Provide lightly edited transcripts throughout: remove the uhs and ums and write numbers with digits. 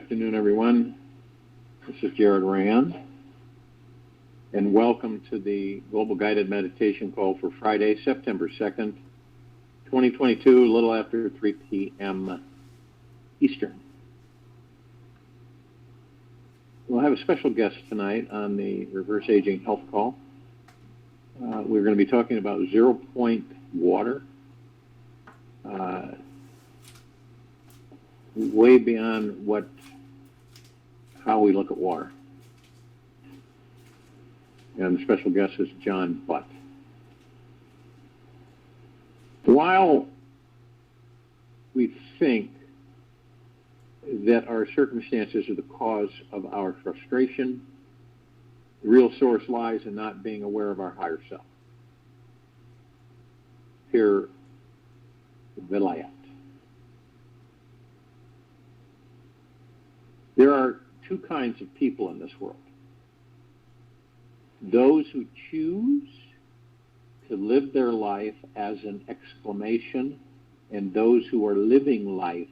afternoon, everyone. This is Jared Rand, and welcome to the Global Guided Meditation Call for Friday, September 2nd, 2022, a little after 3 p.m. Eastern. We'll have a special guest tonight on the Reverse Aging Health Call. We're going to be talking about zero-point water, way beyond how we look at water. And the special guest is John Butt. While we think that our circumstances are the cause of our frustration, the real source lies in not being aware of our higher self. Here, Vilayat. There are two kinds of people in this world. Those who choose to live their life as an exclamation, and those who are living life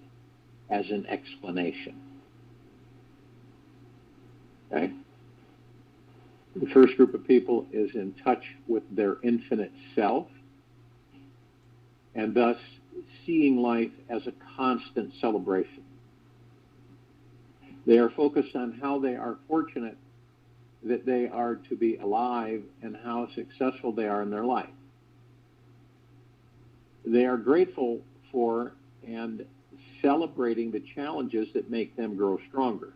as an explanation. Okay? The first group of people is in touch with their infinite self, and thus seeing life as a constant celebration. They are focused on how they are fortunate that they are to be alive and how successful they are in their life. They are grateful for and celebrating the challenges that make them grow stronger.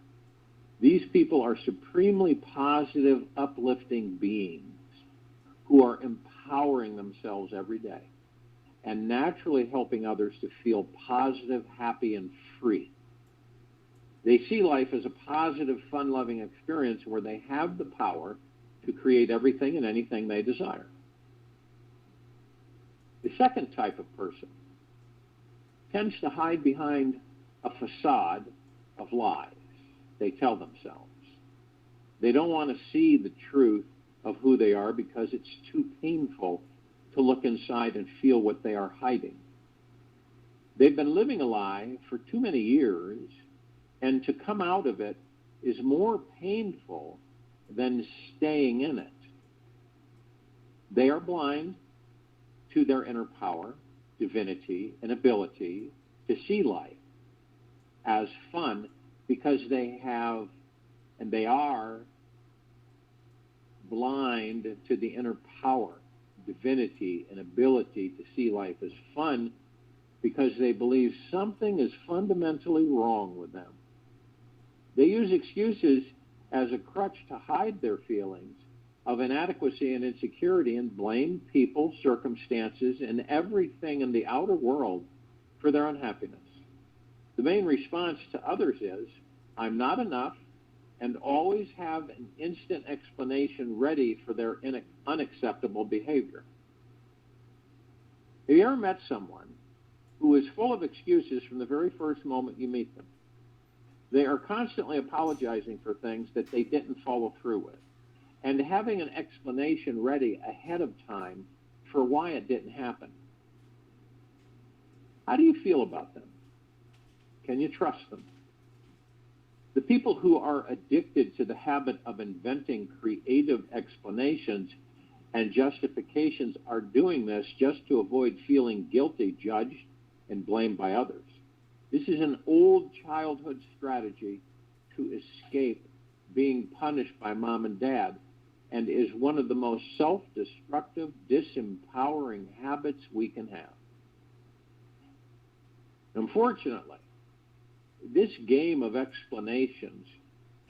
These people are supremely positive, uplifting beings who are empowering themselves every day and naturally helping others to feel positive, happy, and free. They see life as a positive, fun-loving experience where they have the power to create everything and anything they desire. The second type of person tends to hide behind a facade of lies they tell themselves. They don't want to see the truth of who they are because it's too painful to look inside and feel what they are hiding. They've been living a lie for too many years, and to come out of it is more painful than staying in it. They are blind to their inner power, divinity, and ability to see life as fun because they have and they are blind to the inner power, divinity, and ability to see life as fun because they believe something is fundamentally wrong with them. They use excuses as a crutch to hide their feelings of inadequacy and insecurity and blame people, circumstances, and everything in the outer world for their unhappiness. The main response to others is, I'm not enough, and always have an instant explanation ready for their unacceptable behavior. Have you ever met someone who is full of excuses from the very first moment you meet them? They are constantly apologizing for things that they didn't follow through with, and having an explanation ready ahead of time for why it didn't happen. How do you feel about them? Can you trust them? The people who are addicted to the habit of inventing creative explanations and justifications are doing this just to avoid feeling guilty, judged, and blamed by others. This is an old childhood strategy to escape being punished by mom and dad, and is one of the most self-destructive, disempowering habits we can have. Unfortunately, this game of explanations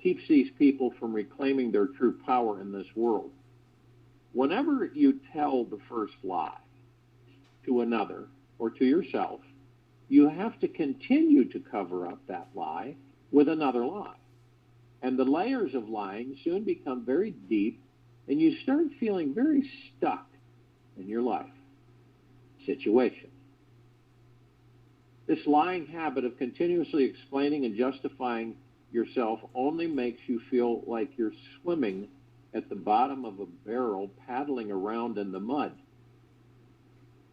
keeps these people from reclaiming their true power in this world. Whenever you tell the first lie to another or to yourself, you have to continue to cover up that lie with another lie. And the layers of lying soon become very deep, and you start feeling very stuck in your life situation. This lying habit of continuously explaining and justifying yourself only makes you feel like you're swimming at the bottom of a barrel paddling around in the mud.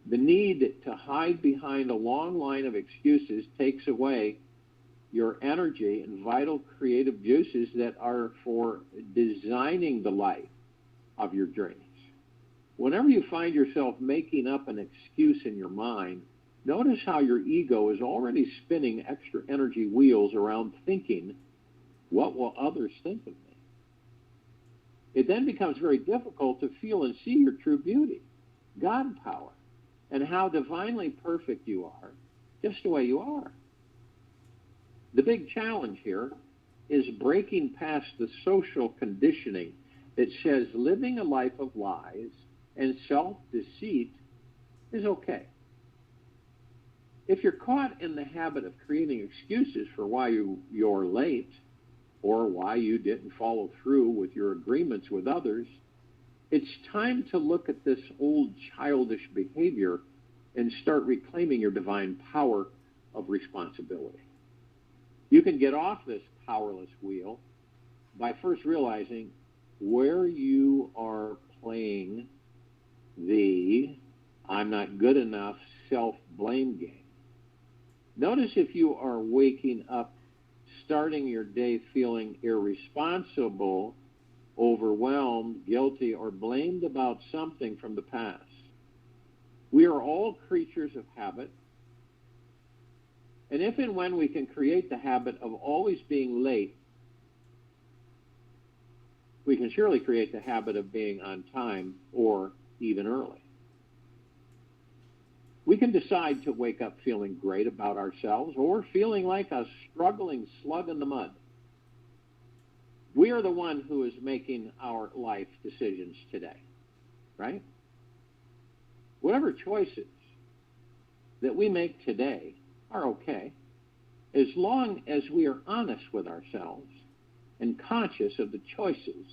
The need to hide behind a long line of excuses takes away your energy and vital creative juices that are for designing the life of your dreams. Whenever you find yourself making up an excuse in your mind, notice how your ego is already spinning extra energy wheels around thinking, what will others think of me? It then becomes very difficult to feel and see your true beauty, God power, and how divinely perfect you are, just the way you are. The big challenge here is breaking past the social conditioning that says living a life of lies and self-deceit is okay. If you're caught in the habit of creating excuses for why you're late or why you didn't follow through with your agreements with others, it's time to look at this old childish behavior and start reclaiming your divine power of responsibility. You can get off this powerless wheel by first realizing where you are playing the I'm not good enough self-blame game. Notice if you are waking up, starting your day feeling irresponsible, overwhelmed, guilty, or blamed about something from the past. We are all creatures of habit. And if and when we can create the habit of always being late, we can surely create the habit of being on time or even early. We can decide to wake up feeling great about ourselves or feeling like a struggling slug in the mud. We are the one who is making our life decisions today, right? Whatever choices that we make today are okay, as long as we are honest with ourselves and conscious of the choices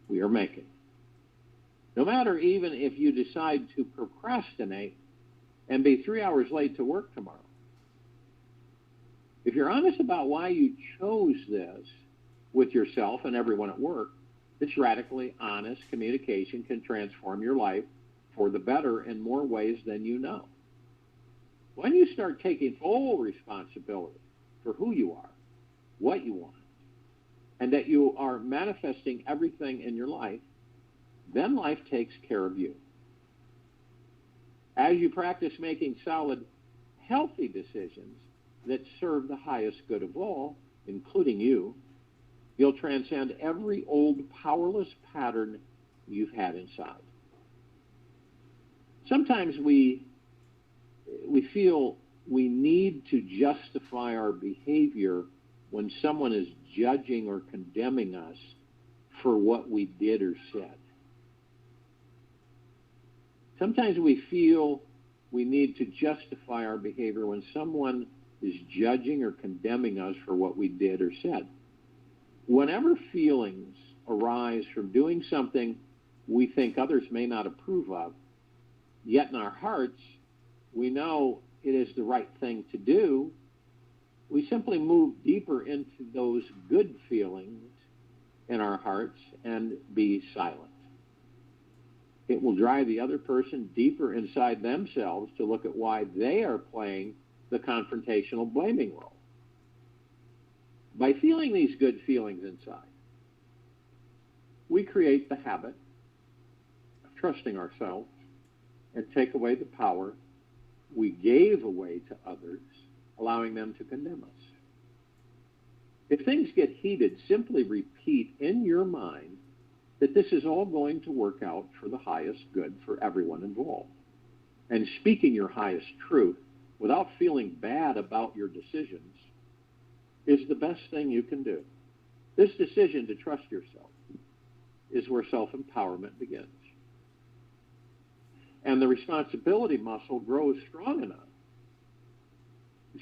we are making. No matter even if you decide to procrastinate and be 3 hours late to work tomorrow. If you're honest about why you chose this with yourself and everyone at work, this radically honest communication can transform your life for the better in more ways than you know. When you start taking full responsibility for who you are, what you want, and that you are manifesting everything in your life, then life takes care of you. As you practice making solid, healthy decisions that serve the highest good of all, including you, you'll transcend every old powerless pattern you've had inside. Sometimes we feel we need to justify our behavior when someone is judging or condemning us for what we did or said. Sometimes we feel we need to justify our behavior when someone is judging or condemning us for what we did or said. Whenever feelings arise from doing something we think others may not approve of, yet in our hearts we know it is the right thing to do, we simply move deeper into those good feelings in our hearts and be silent. It will drive the other person deeper inside themselves to look at why they are playing the confrontational blaming role. By feeling these good feelings inside, we create the habit of trusting ourselves and take away the power we gave away to others, allowing them to condemn us. If things get heated, simply repeat in your mind that this is all going to work out for the highest good for everyone involved. And speaking your highest truth without feeling bad about your decisions is the best thing you can do. This decision to trust yourself is where self-empowerment begins. And the responsibility muscle grows strong enough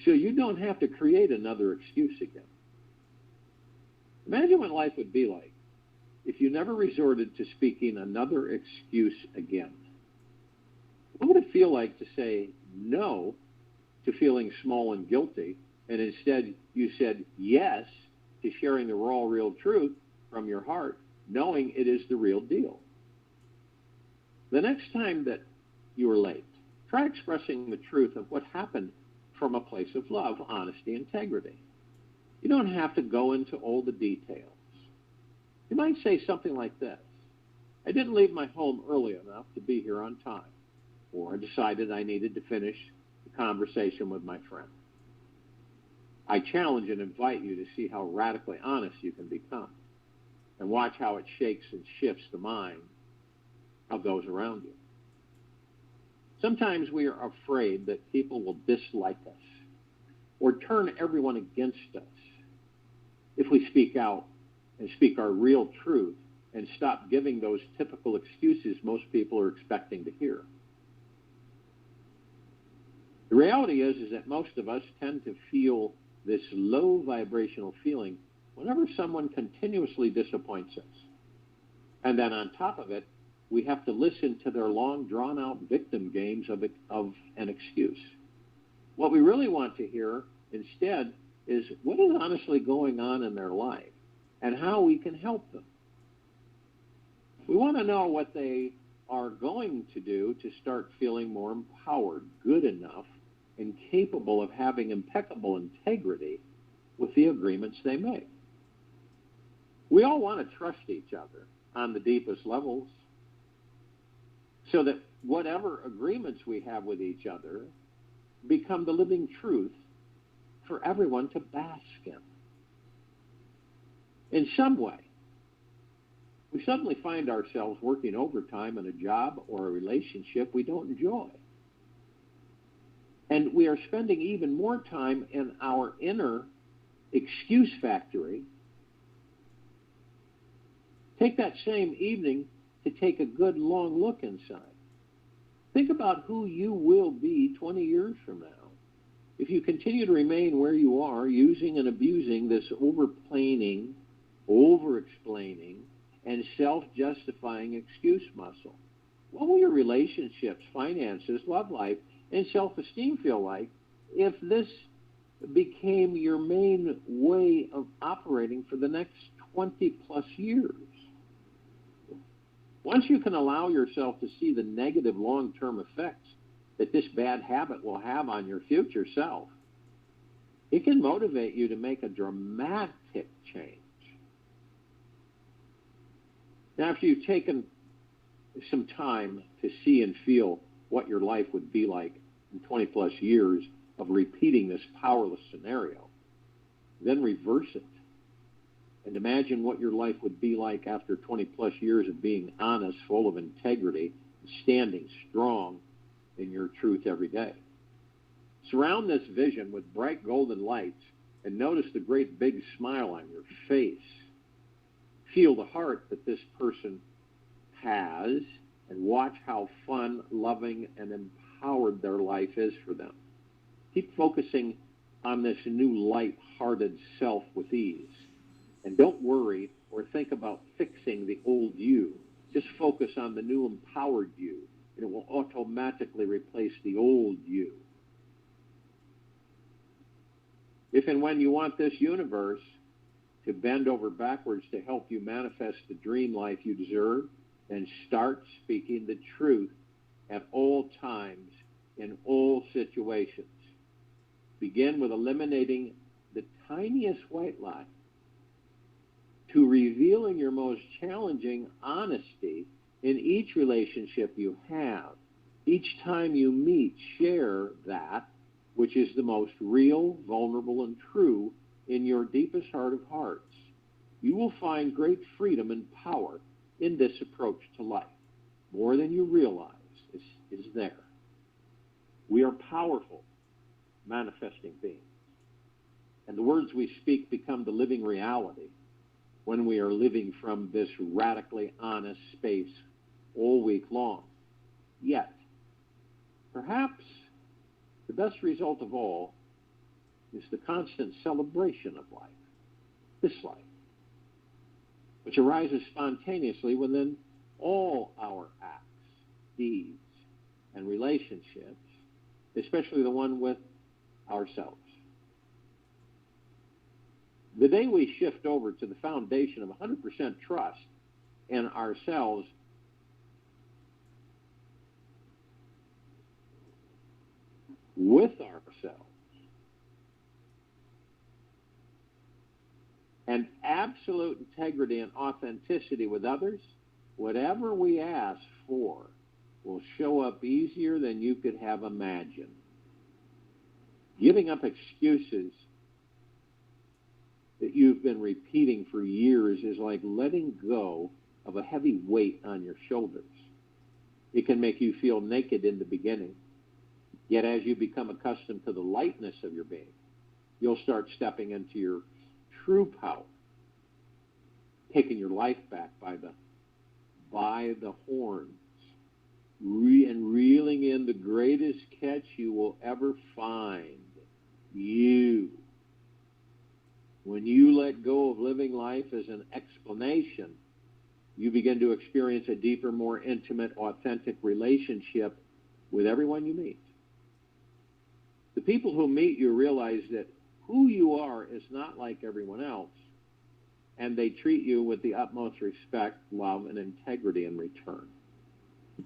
so you don't have to create another excuse again. Imagine what life would be like if you never resorted to speaking another excuse again. What would it feel like to say no to feeling small and guilty, and instead you said yes to sharing the raw, real truth from your heart, knowing it is the real deal? The next time that you are late, try expressing the truth of what happened from a place of love, honesty, integrity. You don't have to go into all the details. You might say something like this: I didn't leave my home early enough to be here on time, or I decided I needed to finish the conversation with my friend. I challenge and invite you to see how radically honest you can become, and watch how it shakes and shifts the mind of those around you. Sometimes we are afraid that people will dislike us or turn everyone against us if we speak out and speak our real truth and stop giving those typical excuses most people are expecting to hear. The reality is that most of us tend to feel this low vibrational feeling whenever someone continuously disappoints us. And then on top of it, we have to listen to their long, drawn-out victim games of an excuse. What we really want to hear instead is what is honestly going on in their life and how we can help them. We want to know what they are going to do to start feeling more empowered, good enough, and capable of having impeccable integrity with the agreements they make. We all want to trust each other on the deepest levels so that whatever agreements we have with each other become the living truth for everyone to bask in. In some way, we suddenly find ourselves working overtime in a job or a relationship we don't enjoy. And we are spending even more time in our inner excuse factory. Take that same evening to take a good long look inside. Think about who you will be 20 years from now if you continue to remain where you are, using and abusing this overplaning, over-explaining, and self-justifying excuse muscle. What will your relationships, finances, love life, and self-esteem feel like if this became your main way of operating for the next 20-plus years? Once you can allow yourself to see the negative long-term effects that this bad habit will have on your future self, it can motivate you to make a dramatic change. Now, after you've taken some time to see and feel what your life would be like in 20-plus years of repeating this powerless scenario, then reverse it and imagine what your life would be like after 20-plus years of being honest, full of integrity, standing strong in your truth every day. Surround this vision with bright golden lights and notice the great big smile on your face. Feel the heart that this person has and watch how fun, loving, and empowered their life is for them. Keep focusing on this new light-hearted self with ease. And don't worry or think about fixing the old you. Just focus on the new empowered you, and it will automatically replace the old you. If and when you want this universe to bend over backwards to help you manifest the dream life you deserve, then start speaking the truth at all times, in all situations. Begin with eliminating the tiniest white lie to revealing your most challenging honesty in each relationship you have. Each time you meet, share that which is the most real, vulnerable, and true in your deepest heart of hearts. You will find great freedom and power in this approach to life. More than you realize is there. We are powerful, manifesting beings. And the words we speak become the living reality when we are living from this radically honest space all week long. Yet, perhaps the best result of all is the constant celebration of life, this life, which arises spontaneously within all our acts, deeds, and relationships, especially the one with ourselves. The day we shift over to the foundation of 100% trust in ourselves, with ourselves, absolute integrity and authenticity with others, whatever we ask for will show up easier than you could have imagined. Giving up excuses that you've been repeating for years is like letting go of a heavy weight on your shoulders. It can make you feel naked in the beginning, yet as you become accustomed to the lightness of your being, you'll start stepping into your true power, taking your life back by the horns, and reeling in the greatest catch you will ever find, you. When you let go of living life as an explanation, you begin to experience a deeper, more intimate, authentic relationship with everyone you meet. The people who meet you realize that who you are is not like everyone else, and they treat you with the utmost respect, love, and integrity in return.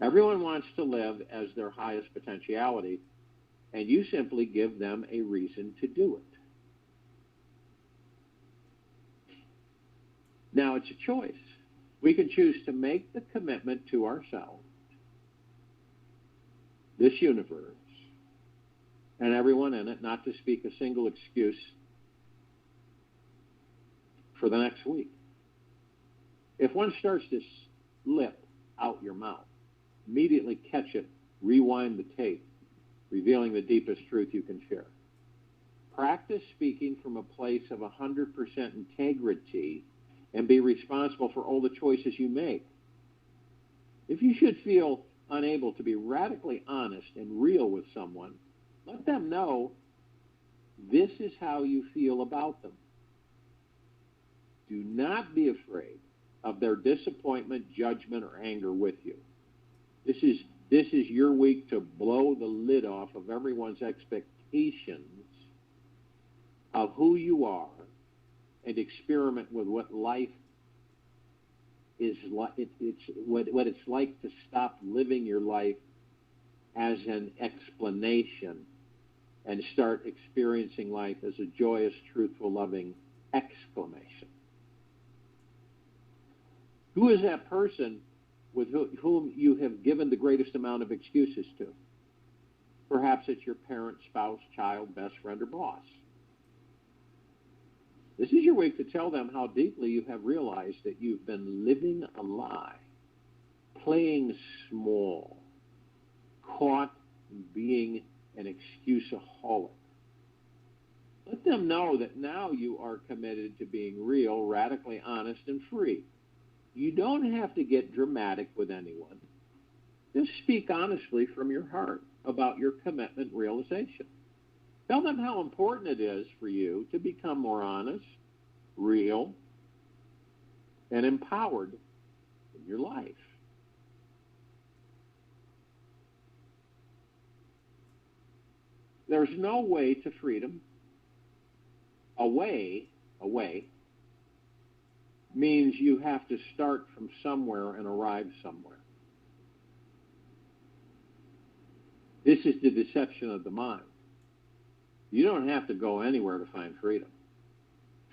Everyone wants to live as their highest potentiality, and you simply give them a reason to do it. Now, it's a choice. We can choose to make the commitment to ourselves, this universe, and everyone in it, not to speak a single excuse for the next week. If one starts to slip out your mouth, immediately catch it, rewind the tape, revealing the deepest truth you can share. Practice speaking from a place of 100% integrity and be responsible for all the choices you make. If you should feel unable to be radically honest and real with someone, let them know this is how you feel about them. Do not be afraid of their disappointment, judgment, or anger with you. This is your week to blow the lid off of everyone's expectations of who you are and experiment with what life is like. What it's like to stop living your life as an explanation and start experiencing life as a joyous, truthful, loving exclamation. Who is that person with whom you have given the greatest amount of excuses to? Perhaps it's your parent, spouse, child, best friend, or boss. This is your week to tell them how deeply you have realized that you've been living a lie, playing small, caught in being an excuseaholic. Let them know that now you are committed to being real, radically honest, and free. You don't have to get dramatic with anyone. Just speak honestly from your heart about your commitment realization. Tell them how important it is for you to become more honest, real, and empowered in your life. There's no way to freedom. A way means you have to start from somewhere and arrive somewhere. This is the deception of the mind. You don't have to go anywhere to find freedom.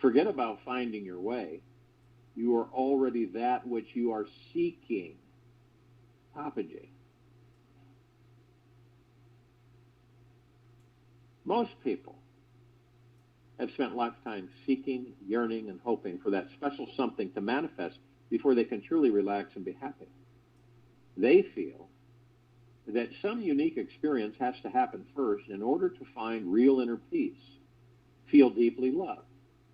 Forget about finding your way. You are already that which you are seeking. Papaji. Most people have spent lifetimes seeking, yearning, and hoping for that special something to manifest before they can truly relax and be happy. They feel that some unique experience has to happen first in order to find real inner peace, feel deeply loved,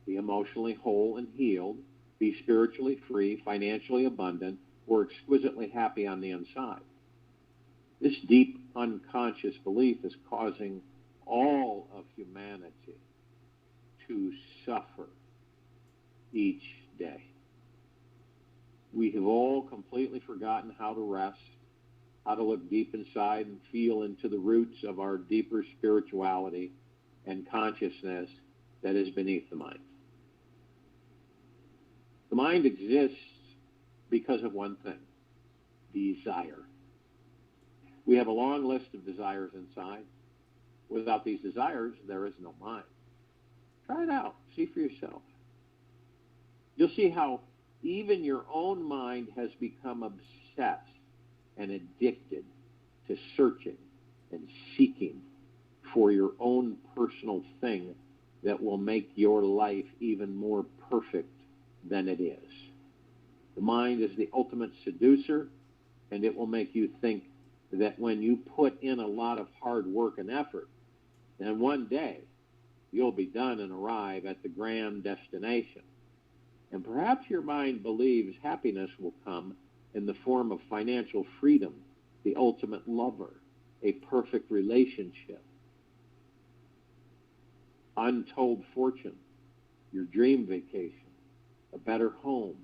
be emotionally whole and healed, be spiritually free, financially abundant, or exquisitely happy on the inside. This deep unconscious belief is causing all of humanity to suffer each day. We have all completely forgotten how to rest, how to look deep inside and feel into the roots of our deeper spirituality and consciousness that is beneath the mind. The mind exists because of one thing: desire. We have a long list of desires inside. Without these desires, there is no mind. Try it out. See for yourself. You'll you'll see how even your own mind has become obsessed and addicted to searching and seeking for your own personal thing that will make your life even more perfect than it is. The mind is the ultimate seducer, and it will make you think that when you put in a lot of hard work and effort, then one day you'll be done and arrive at the grand destination. And perhaps your mind believes happiness will come in the form of financial freedom, the ultimate lover, a perfect relationship, untold fortune, your dream vacation, a better home,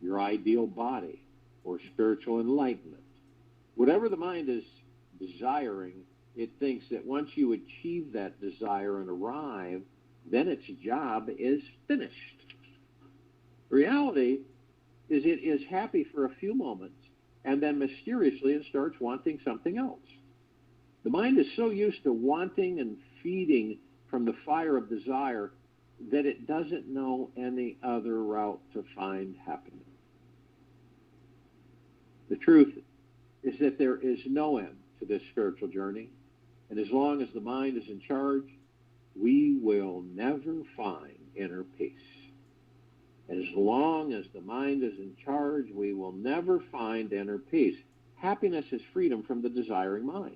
your ideal body, or spiritual enlightenment. Whatever the mind is desiring, it thinks that once you achieve that desire and arrive, then its job is finished. Reality is it is happy for a few moments, and then mysteriously it starts wanting something else. The mind is so used to wanting and feeding from the fire of desire that it doesn't know any other route to find happiness. The truth is that there is no end to this spiritual journey, and as long as the mind is in charge, we will never find inner peace. As long as the mind is in charge, we will never find inner peace. Happiness is freedom from the desiring mind.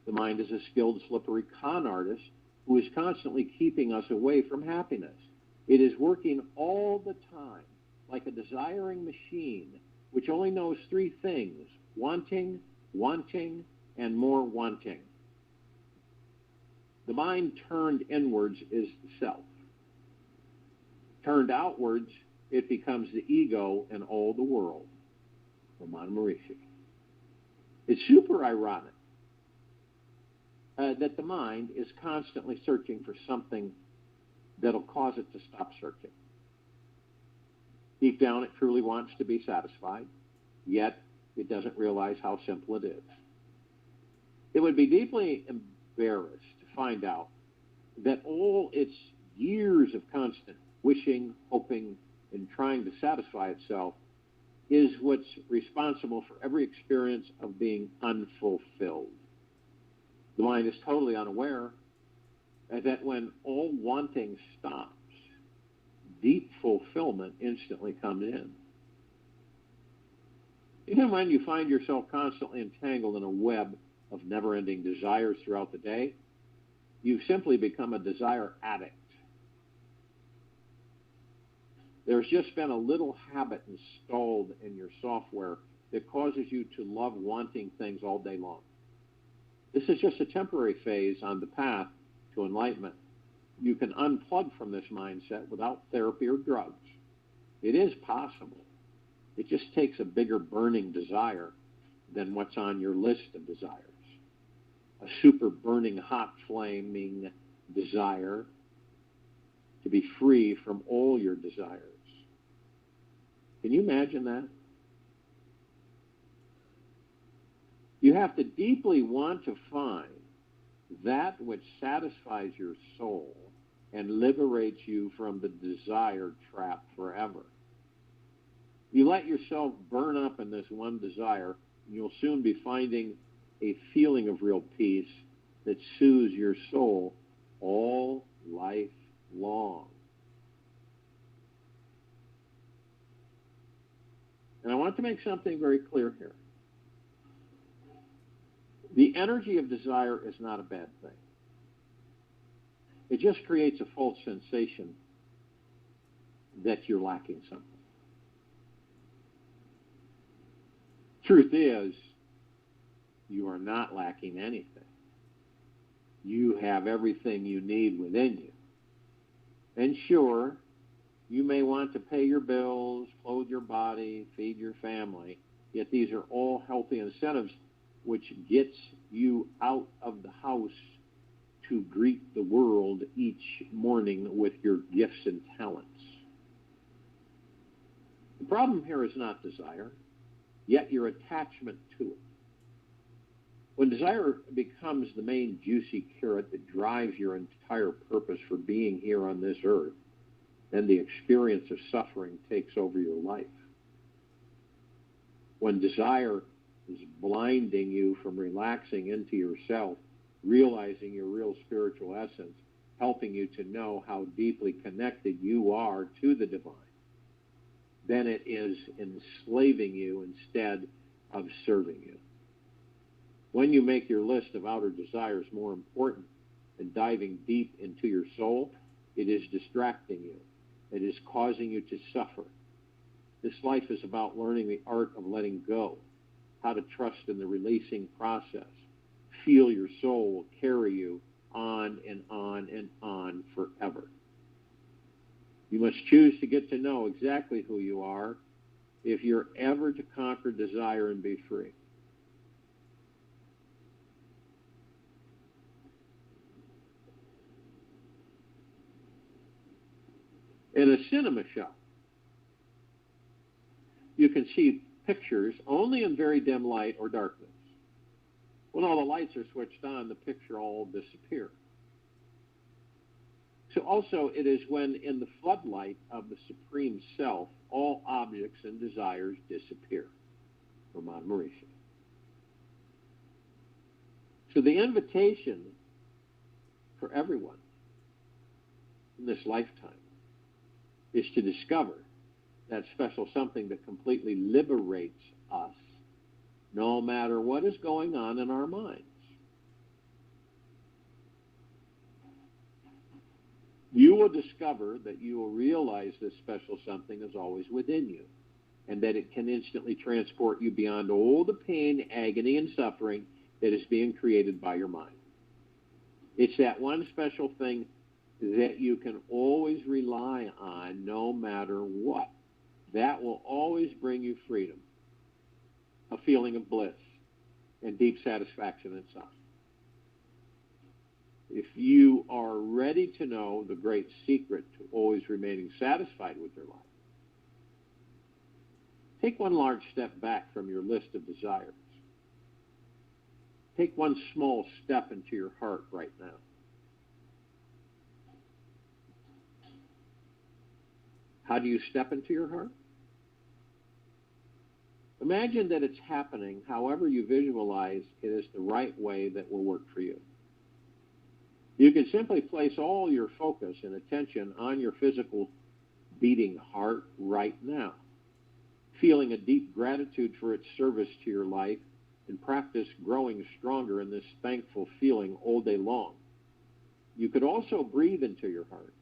The mind is a skilled, slippery con artist who is constantly keeping us away from happiness. It is working all the time like a desiring machine which only knows three things: wanting, wanting, and more wanting. The mind turned inwards is the self. Turned outwards, it becomes the ego and all the world. Ramana Maharishi. It's super ironic that the mind is constantly searching for something that'll cause it to stop searching. Deep down, it truly wants to be satisfied, yet it doesn't realize how simple it is. It would be deeply embarrassed to find out that all its years of constant wishing, hoping, and trying to satisfy itself is what's responsible for every experience of being unfulfilled. The mind is totally unaware that when all wanting stops, deep fulfillment instantly comes in. Even when you find yourself constantly entangled in a web of never-ending desires throughout the day, you've simply become a desire addict. There's just been a little habit installed in your software that causes you to love wanting things all day long. This is just a temporary phase on the path to enlightenment. You can unplug from this mindset without therapy or drugs. It is possible. It just takes a bigger burning desire than what's on your list of desires. A super burning, hot, flaming desire to be free from all your desires. Can you imagine that? You have to deeply want to find that which satisfies your soul and liberates you from the desire trap forever. You let yourself burn up in this one desire, and you'll soon be finding a feeling of real peace that soothes your soul all life long. And I want to make something very clear here. The energy of desire is not a bad thing. It just creates a false sensation that you're lacking something. Truth is, you are not lacking anything. You have everything you need within you. And sure, you may want to pay your bills, clothe your body, feed your family, yet these are all healthy incentives which gets you out of the house to greet the world each morning with your gifts and talents. The problem here is not desire, yet your attachment to it. When desire becomes the main juicy carrot that drives your entire purpose for being here on this earth, then the experience of suffering takes over your life. When desire is blinding you from relaxing into yourself, realizing your real spiritual essence, helping you to know how deeply connected you are to the divine, then it is enslaving you instead of serving you. When you make your list of outer desires more important than diving deep into your soul, it is distracting you. It is causing you to suffer. This life is about learning the art of letting go, how to trust in the releasing process. Feel your soul will carry you on and on and on forever. You must choose to get to know exactly who you are if you're ever to conquer desire and be free. In a cinema shop, you can see pictures only in very dim light or darkness. When all the lights are switched on, the picture all disappears. So also it is when in the floodlight of the Supreme Self, all objects and desires disappear. Ramon Mauricio. So the invitation for everyone in this lifetime is to discover that special something that completely liberates us, no matter what is going on in our minds. You will discover that you will realize this special something is always within you, and that it can instantly transport you beyond all the pain, agony, and suffering that is being created by your mind. It's that one special thing that you can always rely on no matter what. That will always bring you freedom, a feeling of bliss, and deep satisfaction inside. If you are ready to know the great secret to always remaining satisfied with your life, take one large step back from your list of desires. Take one small step into your heart right now. How do you step into your heart? Imagine that it's happening however you visualize it is the right way that will work for you. You can simply place all your focus and attention on your physical beating heart right now, feeling a deep gratitude for its service to your life, and practice growing stronger in this thankful feeling all day long. You could also breathe into your heart,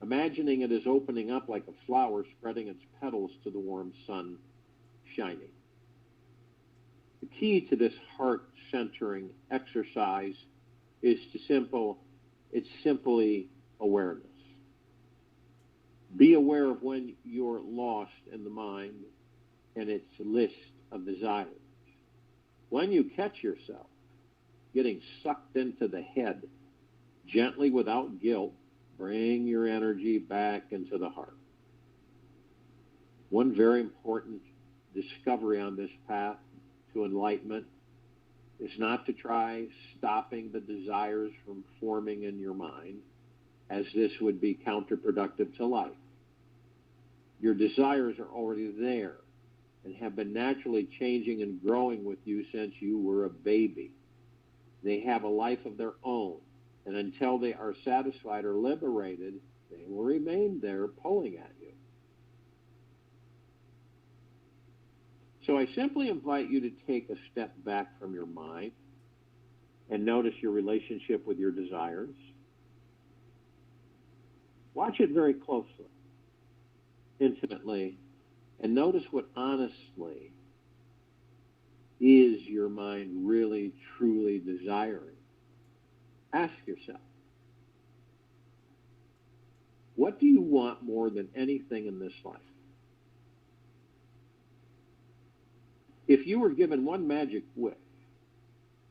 imagining it is opening up like a flower spreading its petals to the warm sun shining. The key to this heart-centering exercise is simply awareness. Be aware of when you're lost in the mind and its list of desires. When you catch yourself getting sucked into the head, gently without guilt, bring your energy back into the heart. One very important discovery on this path to enlightenment is not to try stopping the desires from forming in your mind, as this would be counterproductive to life. Your desires are already there and have been naturally changing and growing with you since you were a baby. They have a life of their own, and until they are satisfied or liberated, they will remain there pulling at you. So I simply invite you to take a step back from your mind and notice your relationship with your desires. Watch it very closely, intimately, and notice what honestly is your mind really, truly desiring. Ask yourself, what do you want more than anything in this life? If you were given one magic wish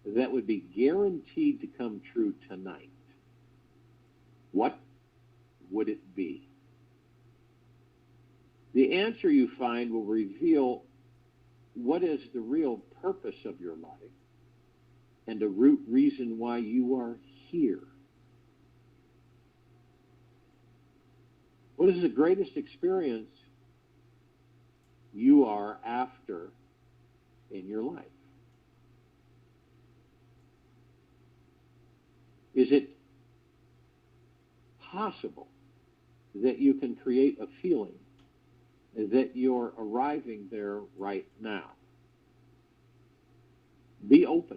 that would be guaranteed to come true tonight, what would it be? The answer you find will reveal what is the real purpose of your life and the root reason why you are here. What is the greatest experience you are after in your life? Is it possible that you can create a feeling that you're arriving there right now? Be open.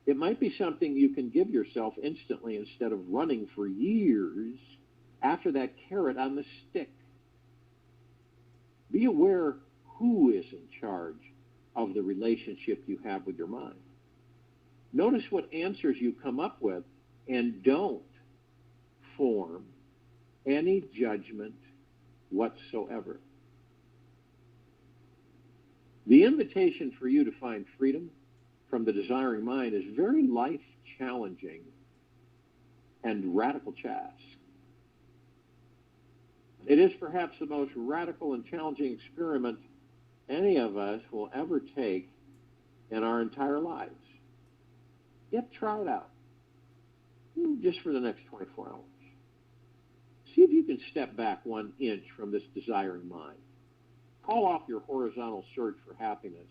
It might be something you can give yourself instantly instead of running for years after that carrot on the stick. Be aware who is in charge of the relationship you have with your mind. Notice what answers you come up with, and don't form any judgment whatsoever. The invitation for you to find freedom from the desiring mind is very life-challenging and radical task. It is perhaps the most radical and challenging experiment any of us will ever take in our entire lives. Yet try it out, just for the next 24 hours. See if you can step back 1 inch from this desiring mind. Call off your horizontal search for happiness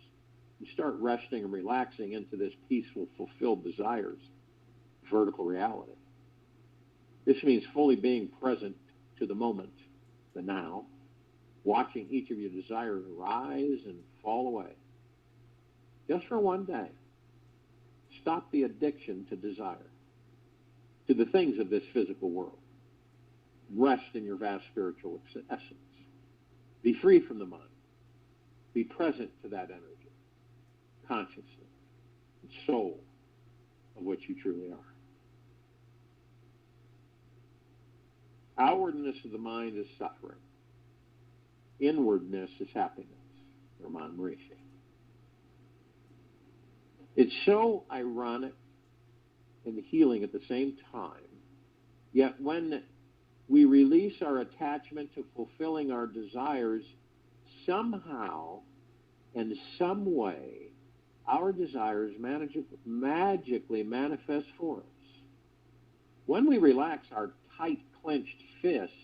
and start resting and relaxing into this peaceful, fulfilled desires, vertical reality. This means fully being present to the moment, the now, watching each of your desires rise and fall away. Just for 1 day, stop the addiction to desire, to the things of this physical world. Rest in your vast spiritual essence. Be free from the mind. Be present to that energy, consciousness, and soul of what you truly are. Outwardness of the mind is suffering. Inwardness is happiness. Ramon Murici. It's so ironic and healing at the same time, yet when we release our attachment to fulfilling our desires, somehow, in some way, our desires magically manifest for us. When we relax our tight, clenched fists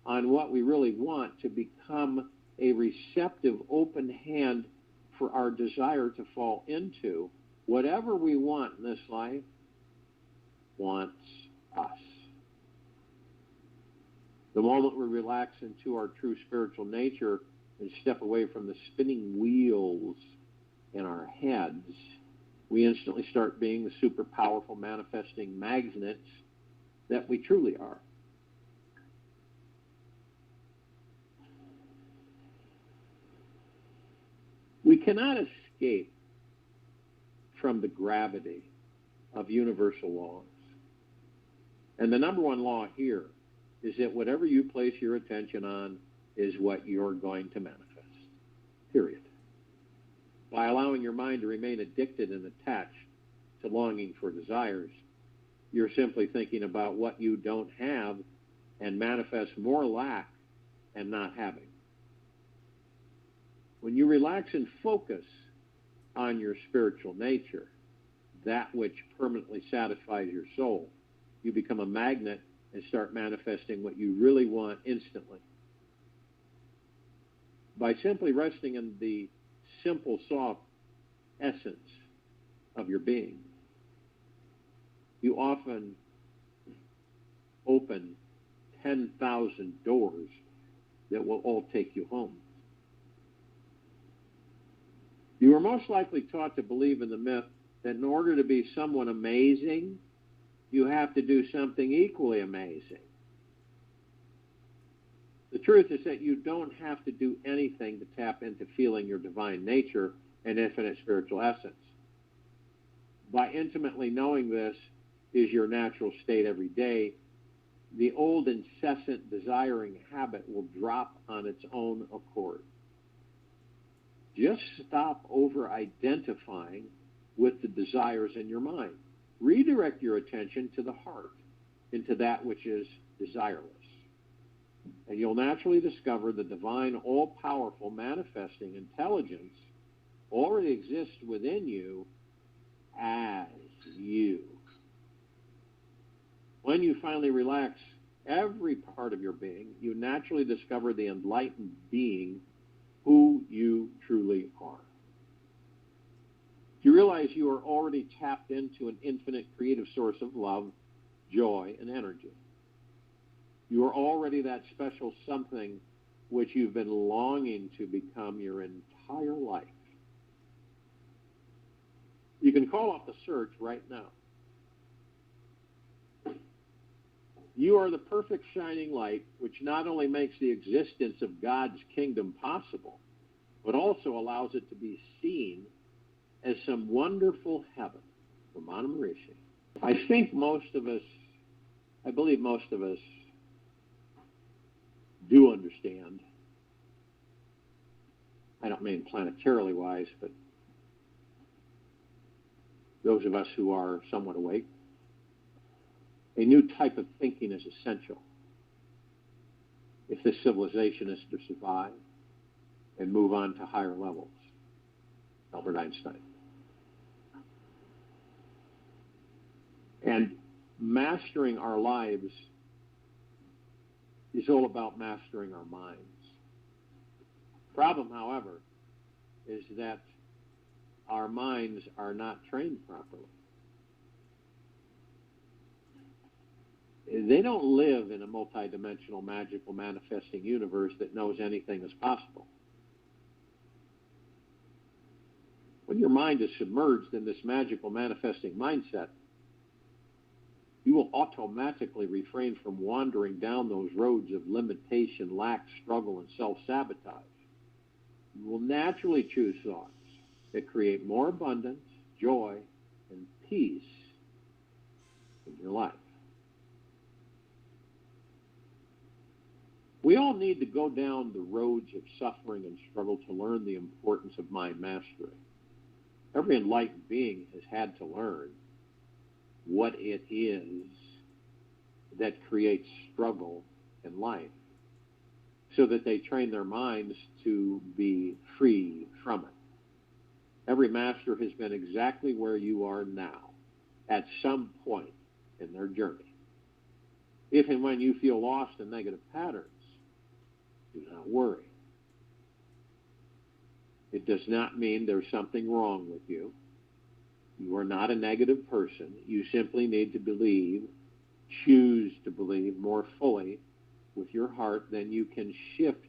on what we really want to become a receptive, open hand for our desire to fall into, whatever we want in this life wants us. The moment we relax into our true spiritual nature and step away from the spinning wheels in our heads, we instantly start being the super powerful manifesting magnets that we truly are. We cannot escape from the gravity of universal laws. And the number one law here is that whatever you place your attention on is what you're going to manifest. Period. By allowing your mind to remain addicted and attached to longing for desires, you're simply thinking about what you don't have and manifest more lack and not having. When you relax and focus on your spiritual nature, that which permanently satisfies your soul, you become a magnet and start manifesting what you really want instantly. By simply resting in the simple, soft essence of your being, you often open 10,000 doors that will all take you home. You are most likely taught to believe in the myth that in order to be someone amazing, you have to do something equally amazing. The truth is that you don't have to do anything to tap into feeling your divine nature and infinite spiritual essence. By intimately knowing this is your natural state every day, the old incessant desiring habit will drop on its own accord. Just stop over-identifying with the desires in your mind. Redirect your attention to the heart, into that which is desireless. And you'll naturally discover the divine, all-powerful, manifesting intelligence already exists within you as you. When you finally relax every part of your being, you naturally discover the enlightened being who you truly are. You realize you are already tapped into an infinite creative source of love, joy, and energy. You are already that special something which you've been longing to become your entire life. You can call off the search right now. You are the perfect shining light which not only makes the existence of God's kingdom possible, but also allows it to be seen as some wonderful heaven from Mount Maharishi. I believe most of us do understand. I don't mean planetarily wise, but those of us who are somewhat awake. A new type of thinking is essential if this civilization is to survive and move on to higher levels. Albert Einstein. And mastering our lives is all about mastering our minds. Problem, however, is that our minds are not trained properly. They don't live in a multidimensional, magical, manifesting universe that knows anything is possible. When your mind is submerged in this magical, manifesting mindset, you will automatically refrain from wandering down those roads of limitation, lack, struggle, and self-sabotage. You will naturally choose thoughts that create more abundance, joy, and peace in your life. We all need to go down the roads of suffering and struggle to learn the importance of mind mastery. Every enlightened being has had to learn what it is that creates struggle in life so that they train their minds to be free from it. Every master has been exactly where you are now at some point in their journey. If and when you feel lost in negative patterns, do not worry. It does not mean there's something wrong with you. You are not a negative person. You simply need to believe, choose to believe more fully with your heart, then you can shift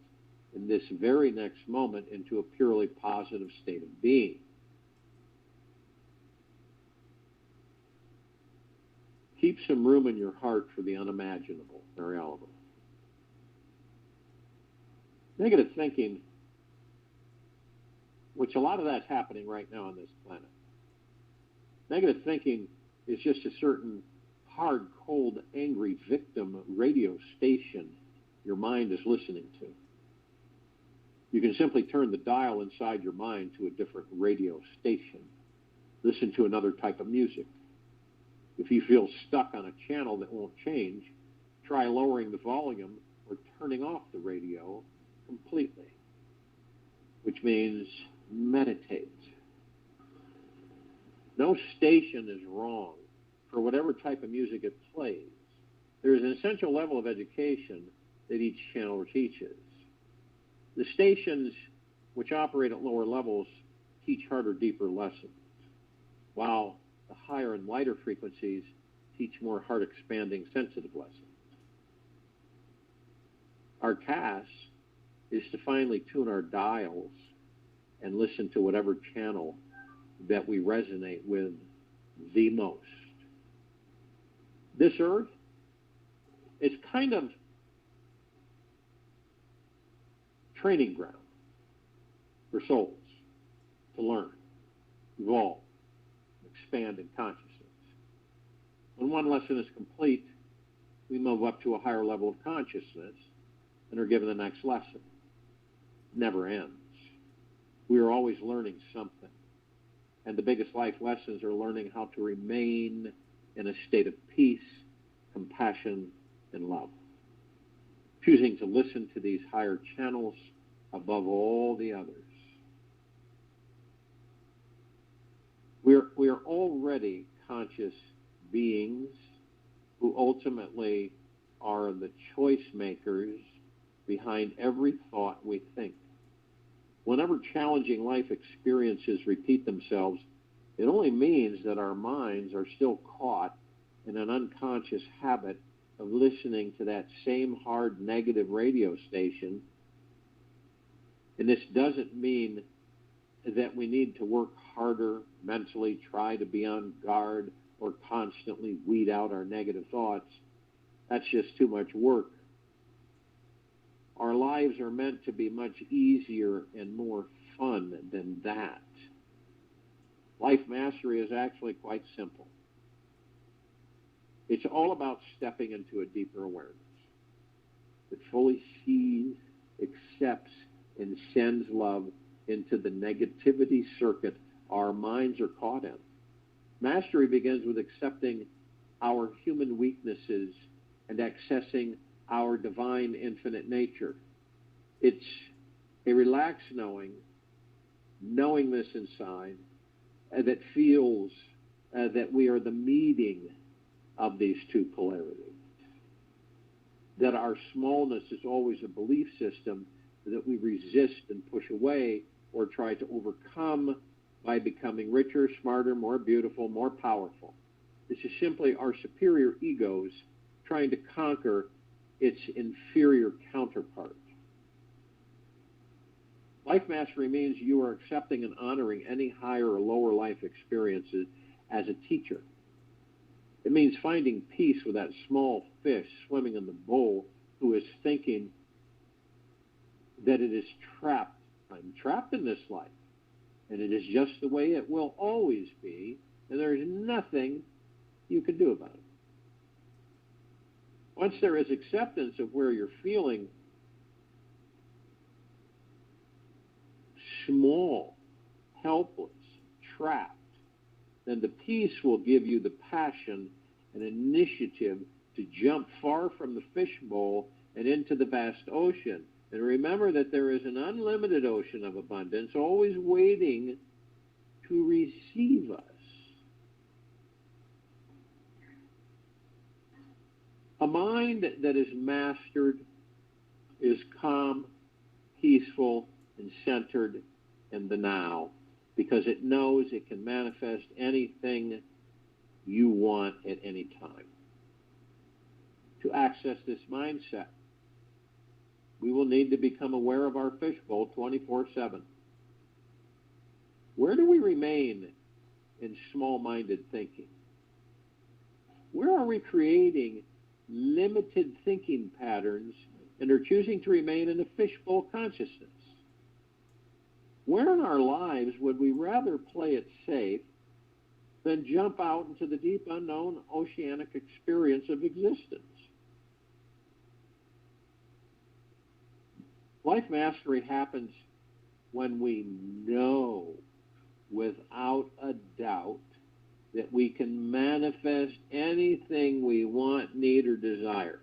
in this very next moment into a purely positive state of being. Keep some room in your heart for the unimaginable, Mary Oliver. Negative thinking, which a lot of that's happening right now on this planet. Negative thinking is just a certain hard, cold, angry victim radio station your mind is listening to. You can simply turn the dial inside your mind to a different radio station. Listen to another type of music. If you feel stuck on a channel that won't change, try lowering the volume or turning off the radio completely, which means meditate. No station is wrong for whatever type of music it plays. There is an essential level of education that each channel teaches. The stations which operate at lower levels teach harder, deeper lessons, while the higher and lighter frequencies teach more heart-expanding, sensitive lessons. Our task is to finally tune our dials and listen to whatever channel that we resonate with the most. This earth is kind of training ground for souls to learn, evolve, expand in consciousness. When one lesson is complete, we move up to a higher level of consciousness and are given the next lesson. It never ends. We are always learning something. And the biggest life lessons are learning how to remain in a state of peace, compassion, and love. Choosing to listen to these higher channels above all the others. We are already conscious beings who ultimately are the choice makers behind every thought we think. Whenever challenging life experiences repeat themselves, it only means that our minds are still caught in an unconscious habit of listening to that same hard negative radio station. And this doesn't mean that we need to work harder mentally, try to be on guard, or constantly weed out our negative thoughts. That's just too much work. Our lives are meant to be much easier and more fun than that. Life mastery is actually quite simple. It's all about stepping into a deeper awareness that fully sees, accepts, and sends love into the negativity circuit our minds are caught in. Mastery begins with accepting our human weaknesses and accessing our divine infinite nature. It's a relaxed knowing this inside, that feels that we are the meeting of these two polarities. That our smallness is always a belief system that we resist and push away or try to overcome by becoming richer, smarter, more beautiful, more powerful. This is simply our superior egos trying to conquer its inferior counterpart. Life mastery means you are accepting and honoring any higher or lower life experiences as a teacher. It means finding peace with that small fish swimming in the bowl who is thinking that it is trapped. I'm trapped in this life, and it is just the way it will always be, and there is nothing you can do about it. Once there is acceptance of where you're feeling small, helpless, trapped, then the peace will give you the passion and initiative to jump far from the fishbowl and into the vast ocean. And remember that there is an unlimited ocean of abundance always waiting to receive us. A mind that is mastered is calm, peaceful, and centered in the now, because it knows it can manifest anything you want at any time. To access this mindset, we will need to become aware of our fishbowl 24/7. Where do we remain in small-minded thinking? Where are we creating limited thinking patterns and are choosing to remain in a fishbowl consciousness? Where in our lives would we rather play it safe than jump out into the deep unknown oceanic experience of existence? Life mastery happens when we know without a doubt that we can manifest anything we want, need, or desire.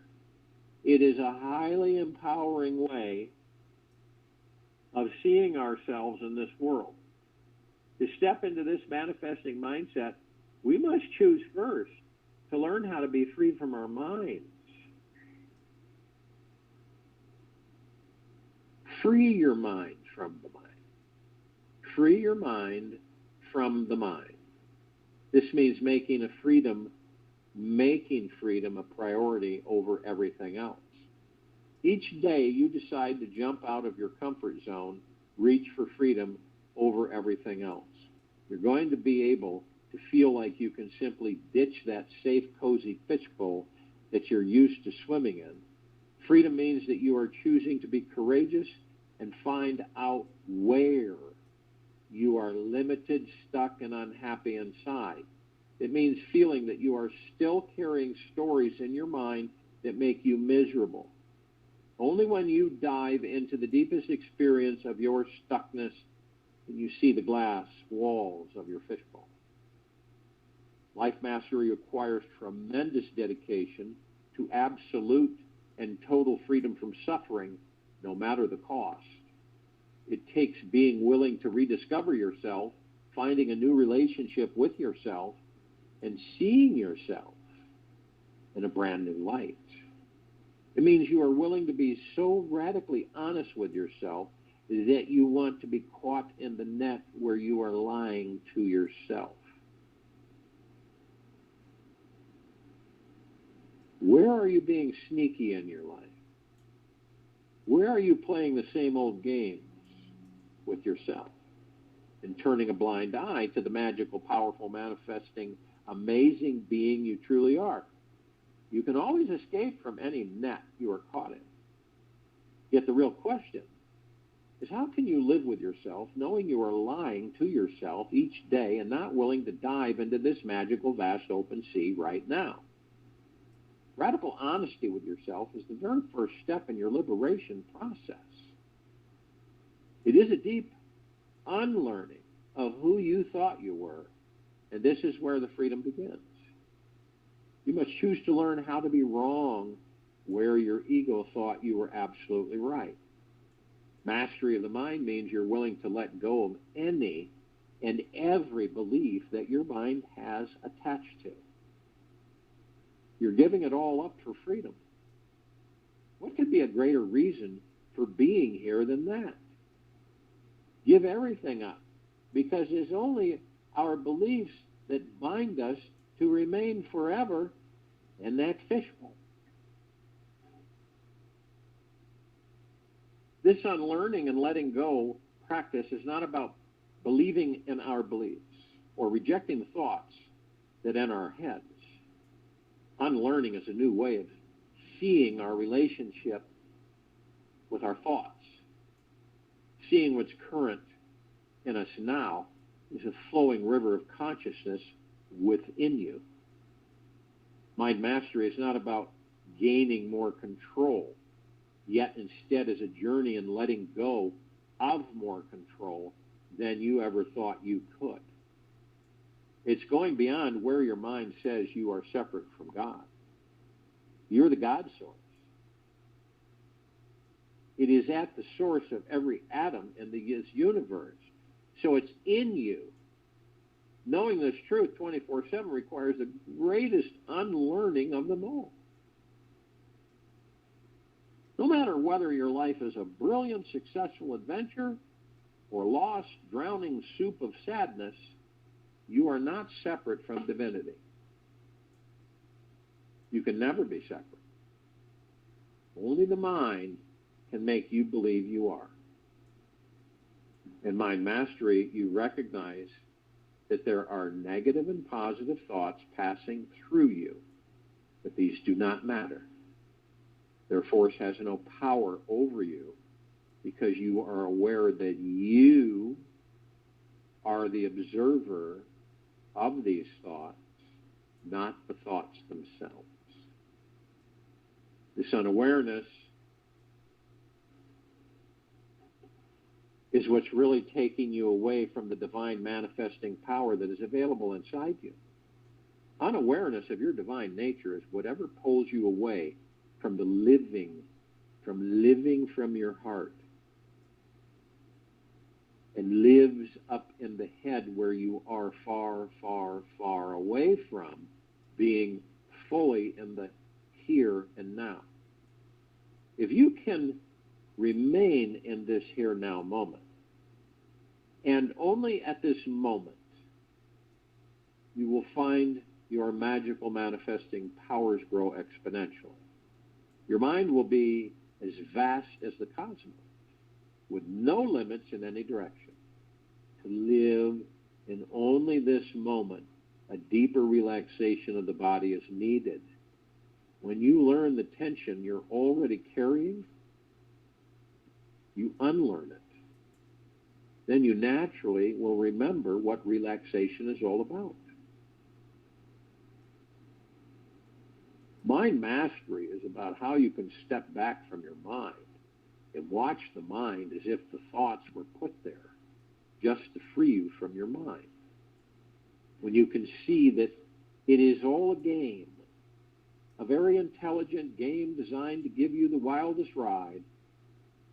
It is a highly empowering way of seeing ourselves in this world. To step into this manifesting mindset, we must choose first to learn how to be free from our minds. Free your mind from the mind. Free your mind from the mind. This means making freedom a priority over everything else. Each day you decide to jump out of your comfort zone, reach for freedom over everything else. You're going to be able to feel like you can simply ditch that safe, cozy fishbowl that you're used to swimming in. Freedom means that you are choosing to be courageous and find out where you are limited, stuck, and unhappy inside. It means feeling that you are still carrying stories in your mind that make you miserable. Only when you dive into the deepest experience of your stuckness can you see the glass walls of your fishbowl. Life mastery requires tremendous dedication to absolute and total freedom from suffering, no matter the cost. It takes being willing to rediscover yourself, finding a new relationship with yourself, and seeing yourself in a brand new light. It means you are willing to be so radically honest with yourself that you want to be caught in the net where you are lying to yourself. Where are you being sneaky in your life? Where are you playing the same old games with yourself and turning a blind eye to the magical, powerful, manifesting, amazing being you truly are? You can always escape from any net you are caught in. Yet the real question is, how can you live with yourself knowing you are lying to yourself each day and not willing to dive into this magical, vast, open sea right now? Radical honesty with yourself is the very first step in your liberation process. It is a deep unlearning of who you thought you were, and this is where the freedom begins. You must choose to learn how to be wrong where your ego thought you were absolutely right. Mastery of the mind means you're willing to let go of any and every belief that your mind has attached to. You're giving it all up for freedom. What could be a greater reason for being here than that? Give everything up, because it's only our beliefs that bind us to remain forever in that fishbowl. This unlearning and letting go practice is not about believing in our beliefs or rejecting the thoughts that enter our heads. Unlearning is a new way of seeing our relationship with our thoughts. Seeing what's current in us now is a flowing river of consciousness within you. Mind mastery is not about gaining more control, yet instead is a journey in letting go of more control than you ever thought you could. It's going beyond where your mind says you are separate from God. You're the God source. It is at the source of every atom in this universe. So it's in you. Knowing this truth 24/7 requires the greatest unlearning of them all. No matter whether your life is a brilliant, successful adventure or lost, drowning soup of sadness, you are not separate from divinity. You can never be separate. Only the mind can make you believe you are. In mind mastery, you recognize that there are negative and positive thoughts passing through you, but these do not matter. Their force has no power over you because you are aware that you are the observer of these thoughts, not the thoughts themselves. This unawareness is what's really taking you away from the divine manifesting power that is available inside you. Unawareness of your divine nature is whatever pulls you away from the living from your heart and lives up in the head where you are far, far, far away from being fully in the here and now. If you can remain in this here now moment, and only at this moment, you will find your magical manifesting powers grow exponentially. Your mind will be as vast as the cosmos, with no limits in any direction. To live in only this moment, a deeper relaxation of the body is needed. When you learn the tension you're already carrying, you unlearn it. Then you naturally will remember what relaxation is all about. Mind mastery is about how you can step back from your mind and watch the mind as if the thoughts were put there just to free you from your mind. When you can see that it is all a game, a very intelligent game designed to give you the wildest ride,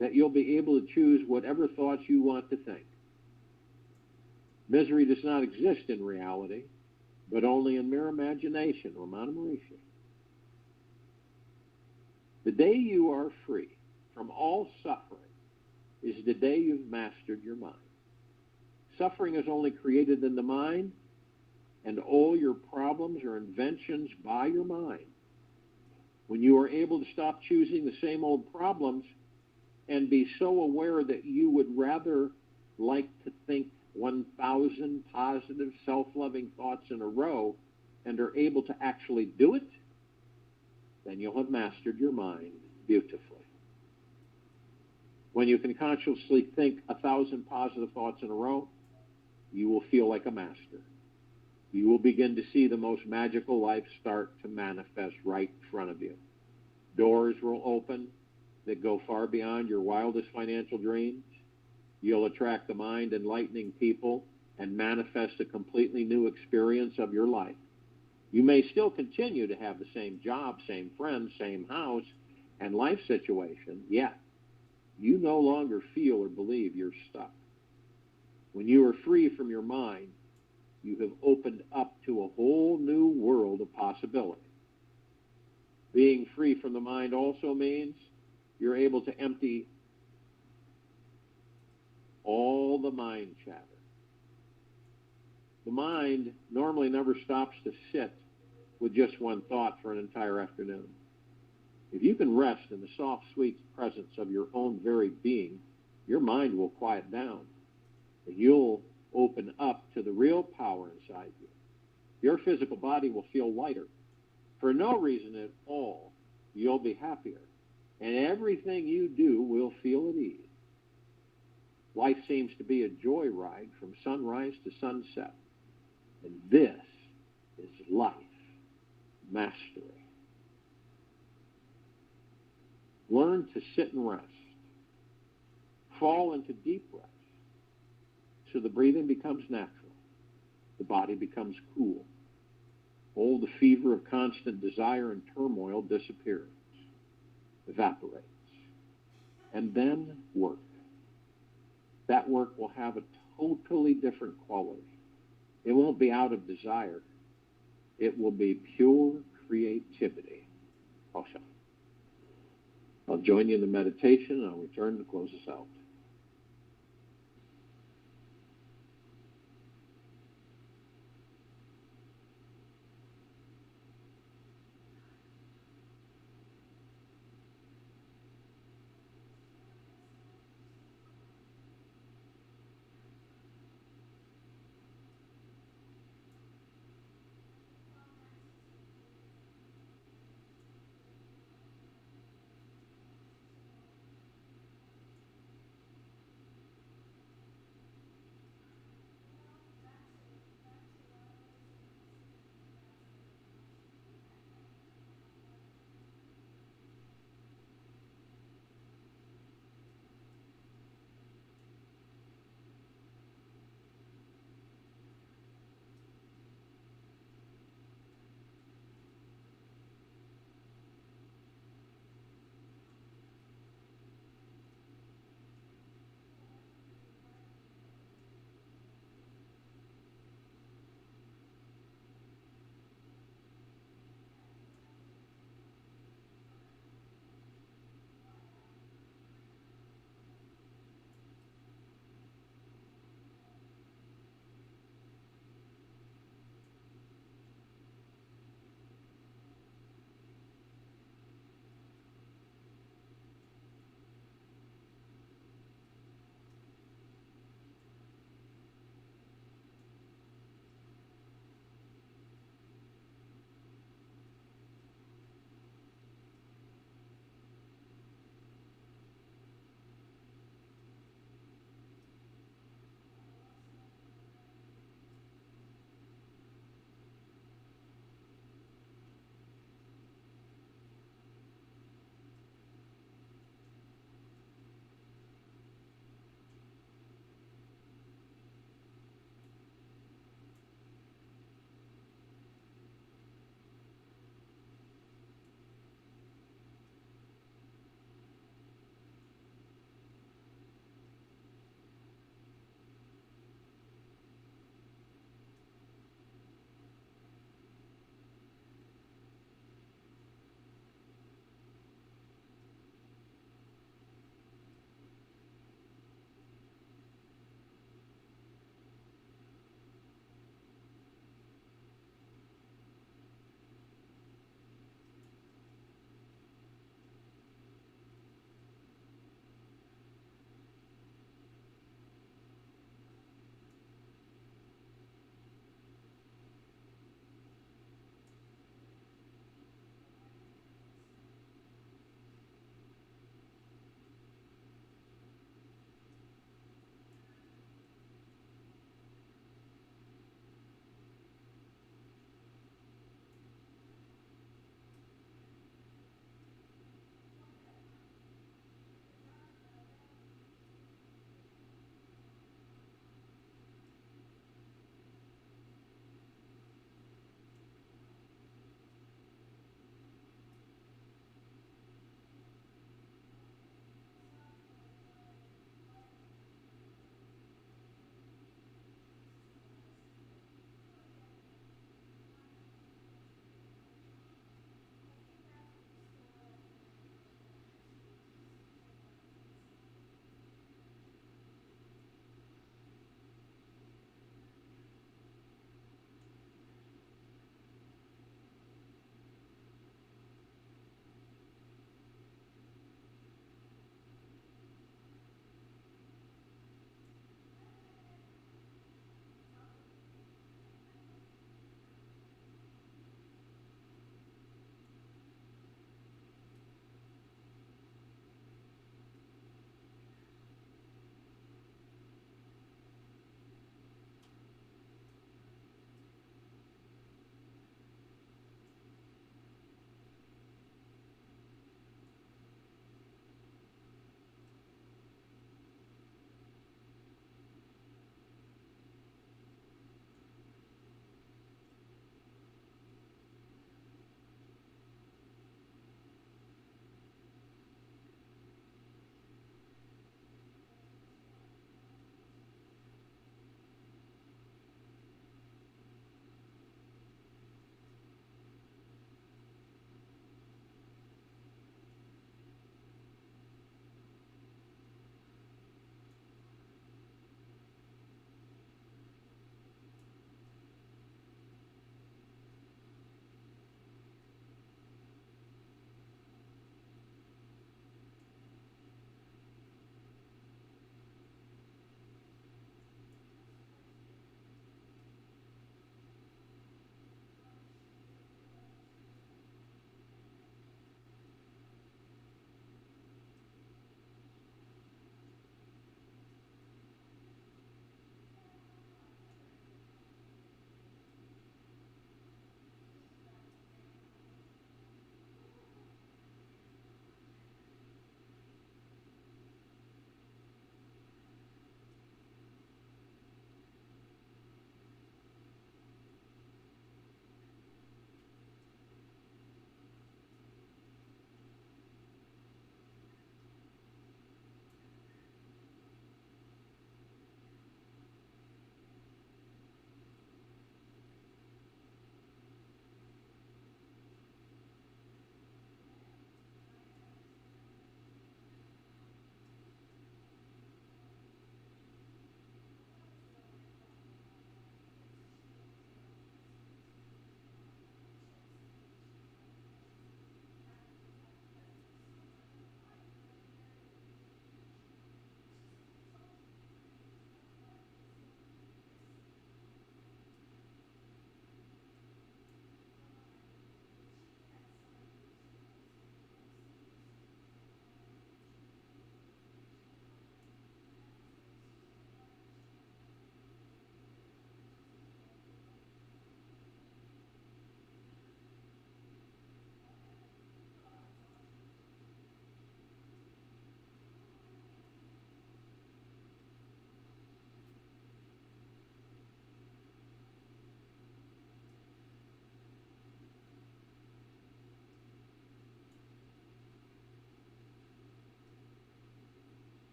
that you'll be able to choose whatever thoughts you want to think. Misery does not exist in reality, but only in mere imagination or Manamarishi. The day you are free from all suffering is the day you've mastered your mind. Suffering is only created in the mind, and all your problems are inventions by your mind. When you are able to stop choosing the same old problems and be so aware that you would rather like to think 1,000 positive, self-loving thoughts in a row and are able to actually do it, then you'll have mastered your mind beautifully. When you can consciously think 1,000 positive thoughts in a row, you will feel like a master. You will begin to see the most magical life start to manifest right in front of you. Doors will open that go far beyond your wildest financial dreams. You'll attract the mind-enlightening people and manifest a completely new experience of your life. You may still continue to have the same job, same friends, same house, and life situation, yet you no longer feel or believe you're stuck. When you are free from your mind, you have opened up to a whole new world of possibility. Being free from the mind also means you're able to empty all the mind chatter. The mind normally never stops to sit with just one thought for an entire afternoon. If you can rest in the soft, sweet presence of your own very being, your mind will quiet down, and you'll open up to the real power inside you. Your physical body will feel lighter. For no reason at all, you'll be happier, and everything you do will feel at ease. Life seems to be a joyride from sunrise to sunset, and this is life mastery. Learn to sit and rest. Fall into deep rest so the breathing becomes natural. The body becomes cool. All the fever of constant desire and turmoil disappears, evaporates. And then work. That work will have a totally different quality. It won't be out of desire. It will be pure creativity. I'll join you in the meditation, and I'll return to close us out.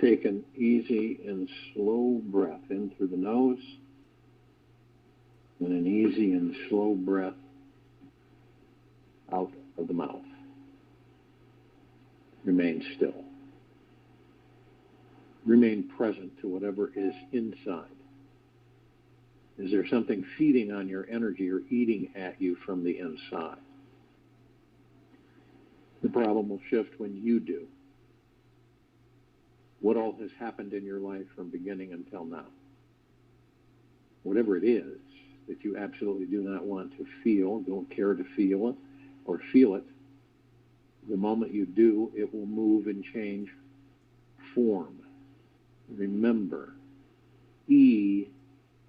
Take an easy and slow breath in through the nose, and an easy and slow breath out of the mouth. Remain still. Remain present to whatever is inside. Is there something feeding on your energy or eating at you from the inside? The problem will shift when you do. What all has happened in your life from beginning until now? Whatever it is that you absolutely do not want to feel, don't care to feel it, or feel it, the moment you do, it will move and change form. Remember,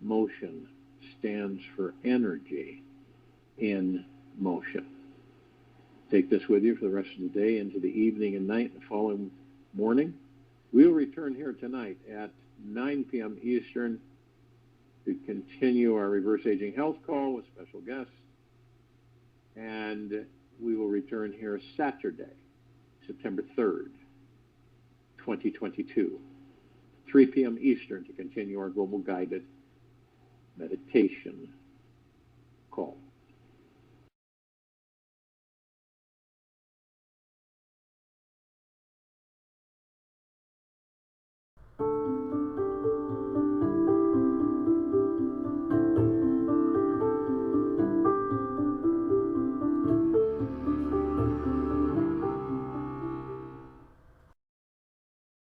motion stands for energy in motion. Take this with you for the rest of the day, into the evening and night, and the following morning. We will return here tonight at 9 p.m. Eastern to continue our reverse aging health call with special guests. And we will return here Saturday, September 3rd, 2022, 3 p.m. Eastern, to continue our global guided meditation call.